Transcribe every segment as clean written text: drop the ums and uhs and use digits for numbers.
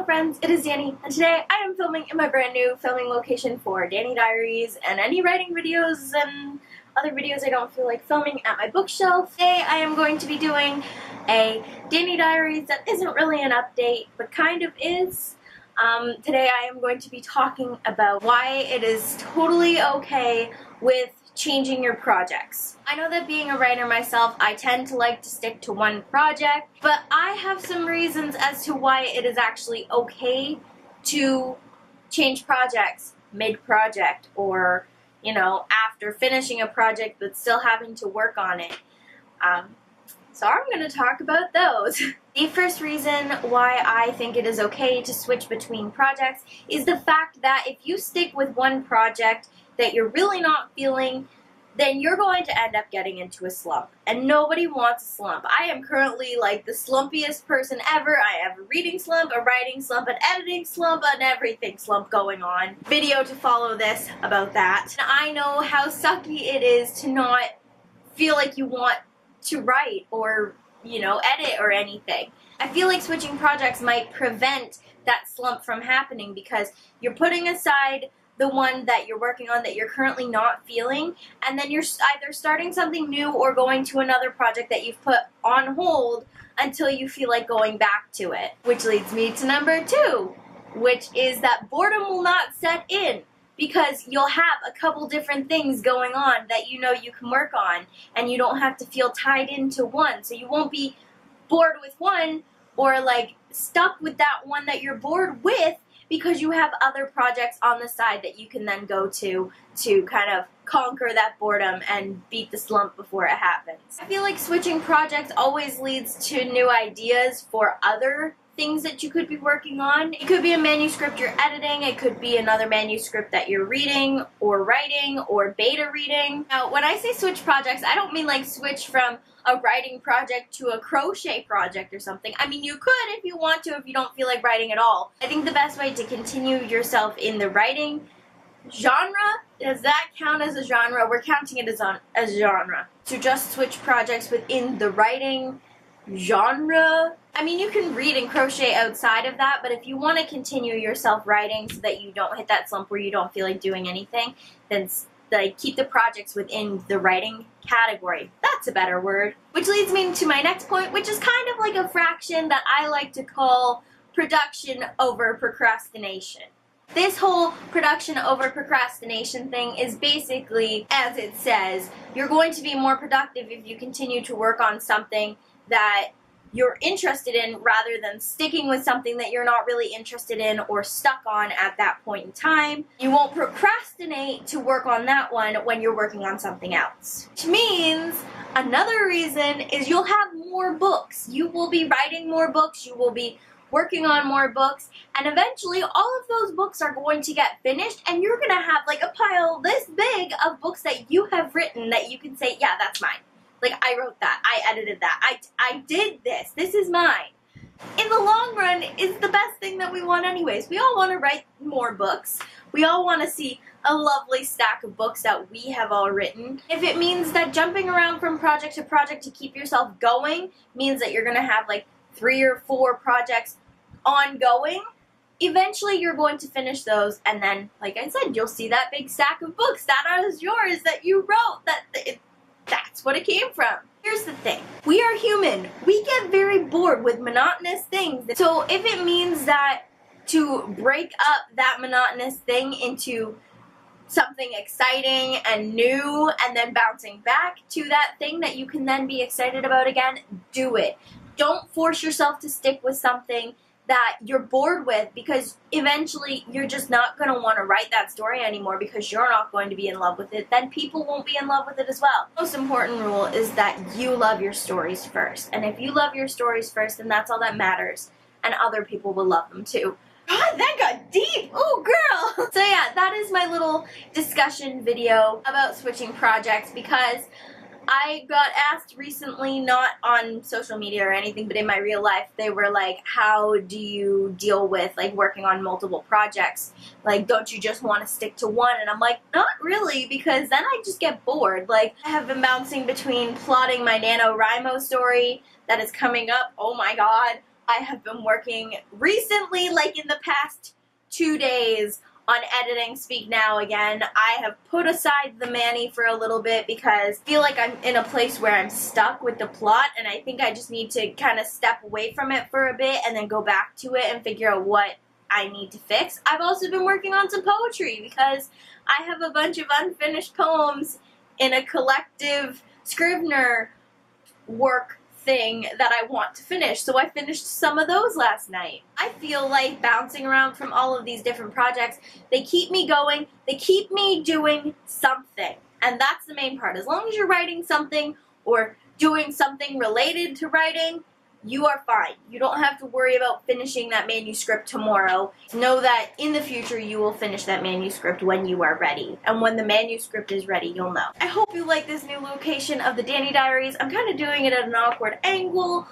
friends, it is Danny, and today I am filming in my brand new filming location for Danni Diaries and any writing videos and other videos I don't feel like filming at my bookshelf. Today I am going to be doing a Danni Diaries that isn't really an update, but kind of is. Today I am going to be talking about why it is totally okay with changing your projects. I know that being a writer myself, I tend to like to stick to one project, but I have some reasons as to why it is actually okay to change projects mid-project or, you know, after finishing a project but still having to work on it. So I'm going to talk about those. The first reason why I think it is okay to switch between projects is the fact that if you stick with one project that you're really not feeling, then you're going to end up getting into a slump. And nobody wants a slump. I am currently like the slumpiest person ever. I have a reading slump, a writing slump, an editing slump, an everything slump going on. Video to follow this about that. And I know how sucky it is to not feel like you want to write or, you know, edit or anything. I feel like switching projects might prevent that slump from happening because you're putting aside the one that you're working on that you're currently not feeling, and then you're either starting something new or going to another project that you've put on hold until you feel like going back to it. Which leads me to number 2, which is that boredom will not set in because you'll have a couple different things going on that you know you can work on, and you don't have to feel tied into one, so you won't be bored with one or like stuck with that one that you're bored with, because you have other projects on the side that you can then go to kind of conquer that boredom and beat the slump before it happens. I feel like switching projects always leads to new ideas for other things that you could be working on. It could be a manuscript you're editing, it could be another manuscript that you're reading or writing or beta reading. Now, when I say switch projects, I don't mean like switch from a writing project to a crochet project or something. I mean, you could if you want to, if you don't feel like writing at all. I think the best way to continue yourself in the writing genre, does that count as a genre? We're counting it as a genre. To just switch projects within the writing genre. I mean, you can read and crochet outside of that, but if you want to continue yourself writing so that you don't hit that slump where you don't feel like doing anything, then like keep the projects within the writing category. That's a better word. Which leads me to my next point, which is kind of like a fraction that I like to call production over procrastination. This whole production over procrastination thing is basically, as it says, you're going to be more productive if you continue to work on something that you're interested in rather than sticking with something that you're not really interested in or stuck on at that point in time. You won't procrastinate to work on that one when you're working on something else. Which means another reason is you'll have more books. You will be writing more books, you will be working on more books, and eventually all of those books are going to get finished and you're going to have like a pile this big of books that you have written that you can say, yeah, that's mine. Like, I wrote that, I edited that, I did this is mine. In the long run, it's the best thing that we want anyways. We all want to write more books. We all want to see a lovely stack of books that we have all written. If it means that jumping around from project to project to keep yourself going means that you're going to have like 3 or 4 projects ongoing, eventually you're going to finish those, and then, like I said, you'll see that big stack of books that is yours that you wrote, that's what it came from. Here's the thing. We are human. We get very bored with monotonous things. So if it means that to break up that monotonous thing into something exciting and new and then bouncing back to that thing that you can then be excited about again, do it. Don't force yourself to stick with something that you're bored with, because eventually you're just not going to want to write that story anymore because you're not going to be in love with it. Then people won't be in love with it as well. The most important rule is that you love your stories first. And if you love your stories first, then that's all that matters. And other people will love them too. God, that got deep! Oh, girl! So yeah, that is my little discussion video about switching projects, because I got asked recently, not on social media or anything, but in my real life, they were like, how do you deal with like working on multiple projects? Like, don't you just want to stick to one? And I'm like, not really, because then I just get bored. Like, I have been bouncing between plotting my NaNoWriMo story that is coming up, oh my god, I have been working recently, like in the past 2 days, on editing Speak Now again. I have put aside the Manny for a little bit because I feel like I'm in a place where I'm stuck with the plot, and I think I just need to kind of step away from it for a bit and then go back to it and figure out what I need to fix. I've also been working on some poetry because I have a bunch of unfinished poems in a collective Scrivener work thing that I want to finish, so I finished some of those last night. I feel like bouncing around from all of these different projects, they keep me going, they keep me doing something, and that's the main part. As long as you're writing something or doing something related to writing, you are fine. You don't have to worry about finishing that manuscript tomorrow. Know that in the future you will finish that manuscript when you are ready. And when the manuscript is ready, you'll know. I hope you like this new location of the Danni Diaries. I'm kind of doing it at an awkward angle,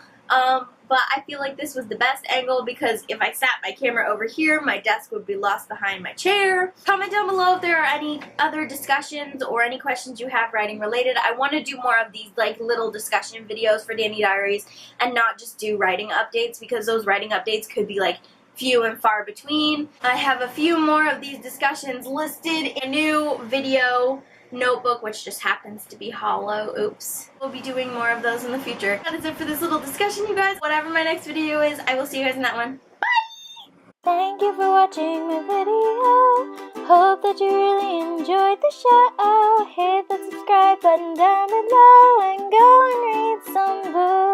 but I feel like this was the best angle because if I sat my camera over here, my desk would be lost behind my chair. Comment down below if there are any other discussions or any questions you have writing related. I want to do more of these like little discussion videos for Danni Diaries and not just do writing updates because those writing updates could be like few and far between. I have a few more of these discussions listed in a new video notebook, which just happens to be hollow. Oops. We'll be doing more of those in the future. That is it for this little discussion, you guys. Whatever my next video is, I will see you guys in that one. Bye! Thank you for watching my video. Hope that you really enjoyed the show. Hit the subscribe button down below and go and read some books.